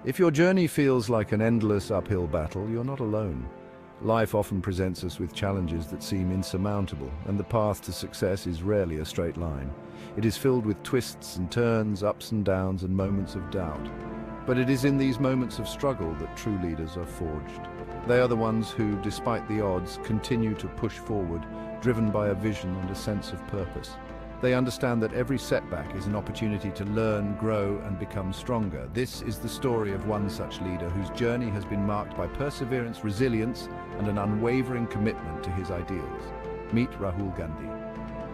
If your journey feels like an endless uphill battle, you're not alone. Life often presents us with challenges that seem insurmountable, and the path to success is rarely a straight line. It is filled with twists and turns, ups and downs, and moments of doubt. But it is in these moments of struggle that true leaders are forged. They are the ones who, despite the odds, continue to push forward, driven by a vision and a sense of purpose. They understand that every setback is an opportunity to learn, grow, and become stronger. This is the story of one such leader whose journey has been marked by perseverance, resilience, and an unwavering commitment to his ideals. Meet Rahul Gandhi.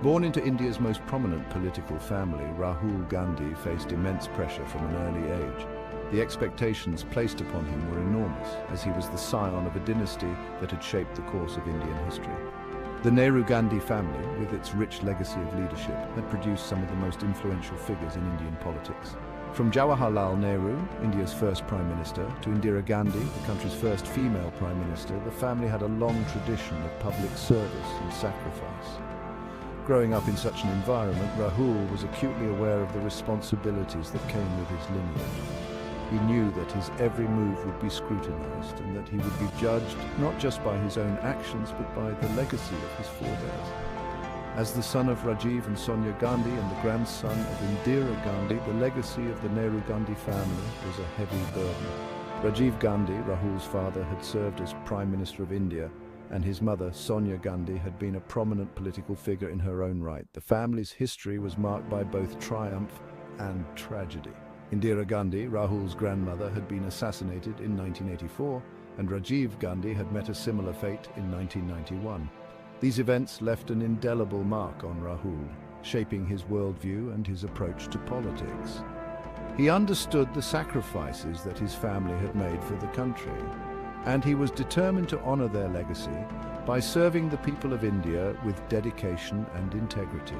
Born into India's most prominent political family, Rahul Gandhi faced immense pressure from an early age. The expectations placed upon him were enormous, as he was the scion of a dynasty that had shaped the course of Indian history. The Nehru-Gandhi family, with its rich legacy of leadership, had produced some of the most influential figures in Indian politics. From Jawaharlal Nehru, India's first Prime Minister, to Indira Gandhi, the country's first female Prime Minister, the family had a long tradition of public service and sacrifice. Growing up in such an environment, Rahul was acutely aware of the responsibilities that came with his lineage. He knew that his every move would be scrutinized and that he would be judged not just by his own actions but by the legacy of his forebears. As the son of Rajiv and Sonia Gandhi and the grandson of Indira Gandhi, the legacy of the Nehru-Gandhi family was a heavy burden. Rajiv Gandhi, Rahul's father, had served as Prime Minister of India, and his mother, Sonia Gandhi, had been a prominent political figure in her own right. The family's history was marked by both triumph and tragedy. Indira Gandhi, Rahul's grandmother, had been assassinated in 1984, and Rajiv Gandhi had met a similar fate in 1991. These events left an indelible mark on Rahul, shaping his worldview and his approach to politics. He understood the sacrifices that his family had made for the country, and he was determined to honor their legacy by serving the people of India with dedication and integrity.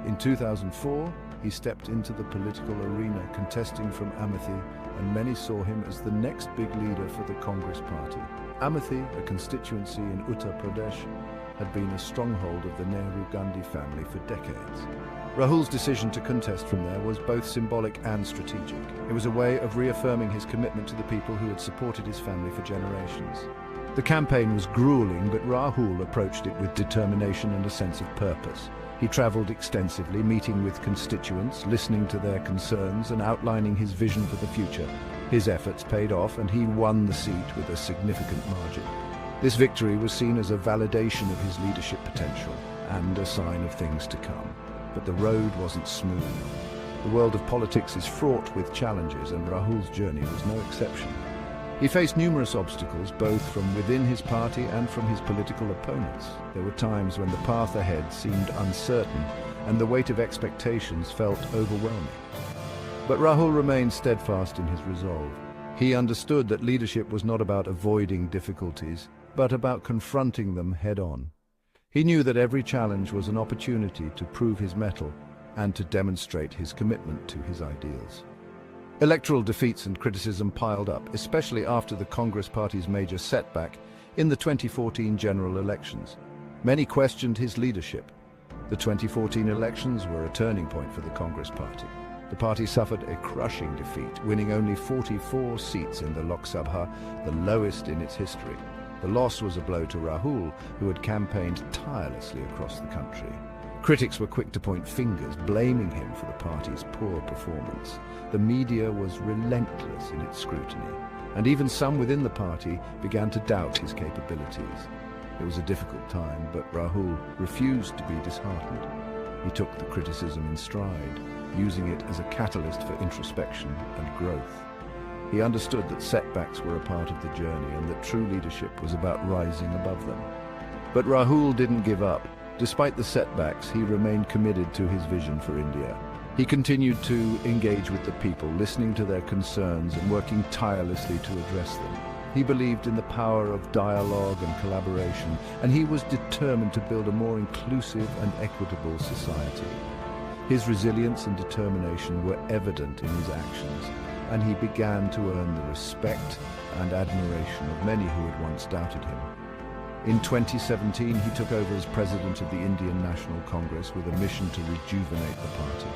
In 2004, he stepped into the political arena, contesting from Amethi, and many saw him as the next big leader for the Congress party. Amethi, a constituency in Uttar Pradesh, had been a stronghold of the Nehru-Gandhi family for decades. Rahul's decision to contest from there was both symbolic and strategic. It was a way of reaffirming his commitment to the people who had supported his family for generations. The campaign was grueling, but Rahul approached it with determination and a sense of purpose. He traveled extensively, meeting with constituents, listening to their concerns, and outlining his vision for the future. His efforts paid off, and he won the seat with a significant margin. This victory was seen as a validation of his leadership potential and a sign of things to come. But the road wasn't smooth. The world of politics is fraught with challenges, and Rahul's journey was no exception. He faced numerous obstacles, both from within his party and from his political opponents. There were times when the path ahead seemed uncertain, and the weight of expectations felt overwhelming. But Rahul remained steadfast in his resolve. He understood that leadership was not about avoiding difficulties, but about confronting them head-on. He knew that every challenge was an opportunity to prove his mettle and to demonstrate his commitment to his ideals. Electoral defeats and criticism piled up, especially after the Congress Party's major setback in the 2014 general elections. Many questioned his leadership. The 2014 elections were a turning point for the Congress Party. The party suffered a crushing defeat, winning only 44 seats in the Lok Sabha, the lowest in its history. The loss was a blow to Rahul, who had campaigned tirelessly across the country. Critics were quick to point fingers, blaming him for the party's poor performance. The media was relentless in its scrutiny, and even some within the party began to doubt his capabilities. It was a difficult time, but Rahul refused to be disheartened. He took the criticism in stride, using it as a catalyst for introspection and growth. He understood that setbacks were a part of the journey and that true leadership was about rising above them. But Rahul didn't give up. Despite the setbacks, he remained committed to his vision for India. He continued to engage with the people, listening to their concerns and working tirelessly to address them. He believed in the power of dialogue and collaboration, and he was determined to build a more inclusive and equitable society. His resilience and determination were evident in his actions, and he began to earn the respect and admiration of many who had once doubted him. In 2017, he took over as president of the Indian National Congress with a mission to rejuvenate the party.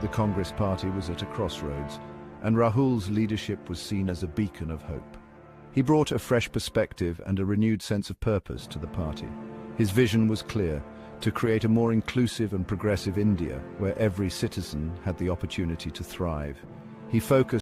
The Congress Party was at a crossroads. and Rahul's leadership was seen as a beacon of hope. He brought a fresh perspective and a renewed sense of purpose to the party. His vision was clear: to create a more inclusive and progressive India where every citizen had the opportunity to thrive. He focused